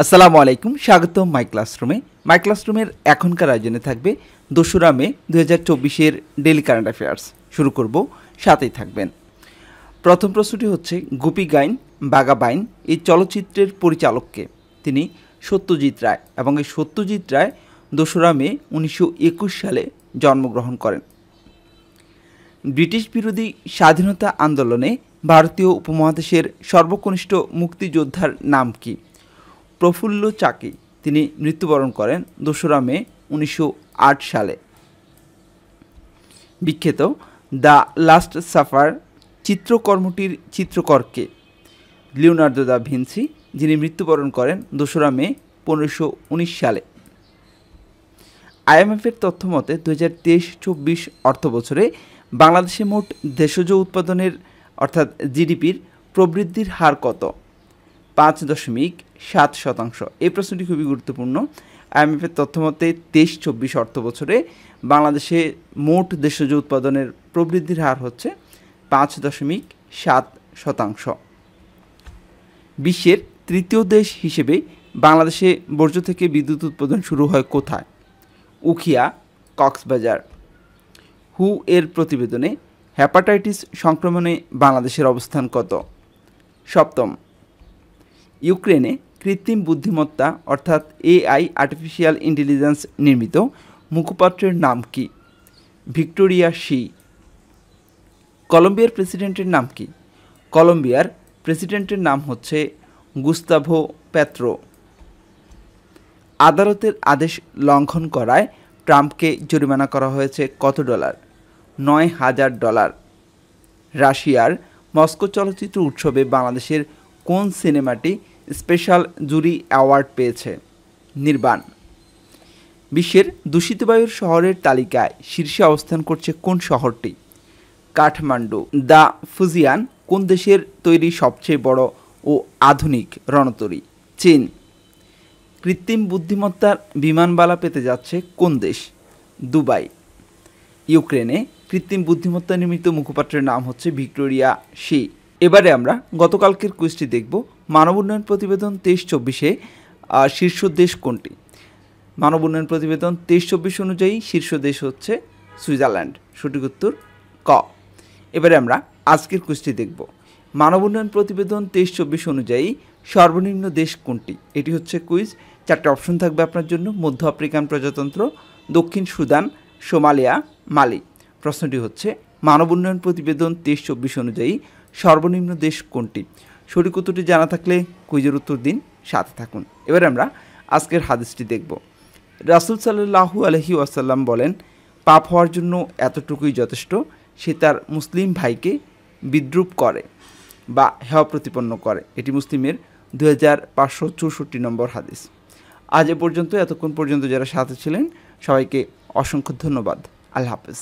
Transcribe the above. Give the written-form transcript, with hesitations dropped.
আসসালামু আলাইকুম, স্বাগতম মাই ক্লাসরুমে। মাই ক্লাসরুমের এখনকার আয়োজনে থাকবে 2রা মে 2024-এর ডেইলি কারেন্ট অ্যাফেয়ার্স। শুরু করব, সাথেই থাকবেন। প্রথম প্রশ্নটি হচ্ছে, গুপি গাইন বাঘা বাইন এই চলচ্চিত্রের পরিচালককে? তিনি সত্যজিৎ রায়, এবং এই সত্যজিৎ রায় 2রা মে 1921 সালে জন্মগ্রহণ করেন। ব্রিটিশ বিরোধী স্বাধীনতা আন্দোলনে ভারতীয় উপমহাদেশের সর্বকনিষ্ঠ মুক্তিযোদ্ধার নাম কি? প্রফুল্ল চাকি। তিনি মৃত্যুবরণ করেন 2রা মে 1908 সালে। বিখ্যাত দ্য লাস্ট সাফার চিত্রকর্মটির চিত্রকরকে? লিওনার্দো দা ভিঞ্চি, যিনি মৃত্যুবরণ করেন 2রা মে 1519 সালে। আইএমএফের তথ্য মতে 2023-24 অর্থবছরে বাংলাদেশে মোট দেশজ উৎপাদনের অর্থাৎ জিডিপির প্রবৃদ্ধির হার কত? 5.7%। এই প্রশ্নটি খুবই গুরুত্বপূর্ণ। আইএমএফের তথ্য মতে 23-24 অর্থবছরে বাংলাদেশে মোট দেশজ উৎপাদনের প্রবৃদ্ধির হার হচ্ছে 5.7%। বিশ্বের তৃতীয় দেশ হিসেবে বাংলাদেশে বর্জ্য থেকে বিদ্যুৎ উৎপাদন শুরু হয় কোথায়? উখিয়া, কক্সবাজার। হু এর প্রতিবেদনে হেপাটাইটিস সংক্রমণে বাংলাদেশের অবস্থান কত? 7ম। ইউক্রেনে কৃত্রিম বুদ্ধিমত্তা অর্থাৎ এআই আর্টিফিশিয়াল ইন্টেলিজেন্স নির্মিত মুখপাত্রের নাম কি? Victoria she. কলম্বিয়ার প্রেসিডেন্টের নাম কি? কলম্বিয়ার প্রেসিডেন্টের নাম হচ্ছে গুস্তাভো পেত্রো। আদালতের আদেশ লঙ্ঘন করায় ট্রাম্পকে জরিমানা করা হয়েছে কত ডলার? $9,000। রাশিয়ার মস্কো চলচ্চিত্র উৎসবে বাংলাদেশের কোন সিনেমাটি স্পেশাল জুরি অ্যাওয়ার্ড পেয়েছে? নির্বাণ। বিশ্বের দূষিত বায়ুর শহরের তালিকায় শীর্ষে অবস্থান করছে কোন শহরটি? কাঠমান্ডু। দ্য ফুজিয়ান কোন দেশের তৈরি সবচেয়ে বড় ও আধুনিক রণতরী? চীন। কৃত্রিম বুদ্ধিমত্তার বিমানবালা পেতে যাচ্ছে কোন দেশ? দুবাই। ইউক্রেনে কৃত্রিম বুদ্ধিমত্তা নির্মিত মুখপাত্রের নাম হচ্ছে ভিক্টোরিয়া শি। এবারে আমরা গতকালকের কুইজটি দেখব। মানব উন্নয়ন প্রতিবেদন 23-24-এ শীর্ষ দেশ কোনটি? মানব উন্নয়ন প্রতিবেদন 23-24 অনুযায়ী শীর্ষ দেশ হচ্ছে সুইজারল্যান্ড। সঠিক উত্তর ক। এবারে আমরা আজকের কুইজটি দেখব। মানব উন্নয়ন প্রতিবেদন 23-24 অনুযায়ী সর্বনিম্ন দেশ কোনটি? এটি হচ্ছে কুইজ। 4টে অপশন থাকবে আপনার জন্য: মধ্য আফ্রিকান প্রজাতন্ত্র, দক্ষিণ সুদান, সোমালিয়া, মালি। প্রশ্নটি হচ্ছে, মানব উন্নয়ন প্রতিবেদন 23-24 অনুযায়ী সর্বনিম্ন দেশ কোনটি? সঠিক উত্তরটি জানা থাকলে কুইজের উত্তর দিন, সাথে থাকুন। এবারে আমরা আজকের হাদিসটি দেখব। রাসূল সাল্লাল্লাহু আলাইহি ওয়াসাল্লাম বলেন, পাপ হওয়ার জন্য এতটুকুই যথেষ্ট, সে তার মুসলিম ভাইকে বিদ্রূপ করে বা হেয় প্রতিপন্ন করে। এটি মুসলিমের 2564 নম্বর হাদিস। আজ এ পর্যন্ত, এতক্ষণ পর্যন্ত যারা সাথে ছিলেন সবাইকে অসংখ্য ধন্যবাদ। আল্লাহ হাফেজ।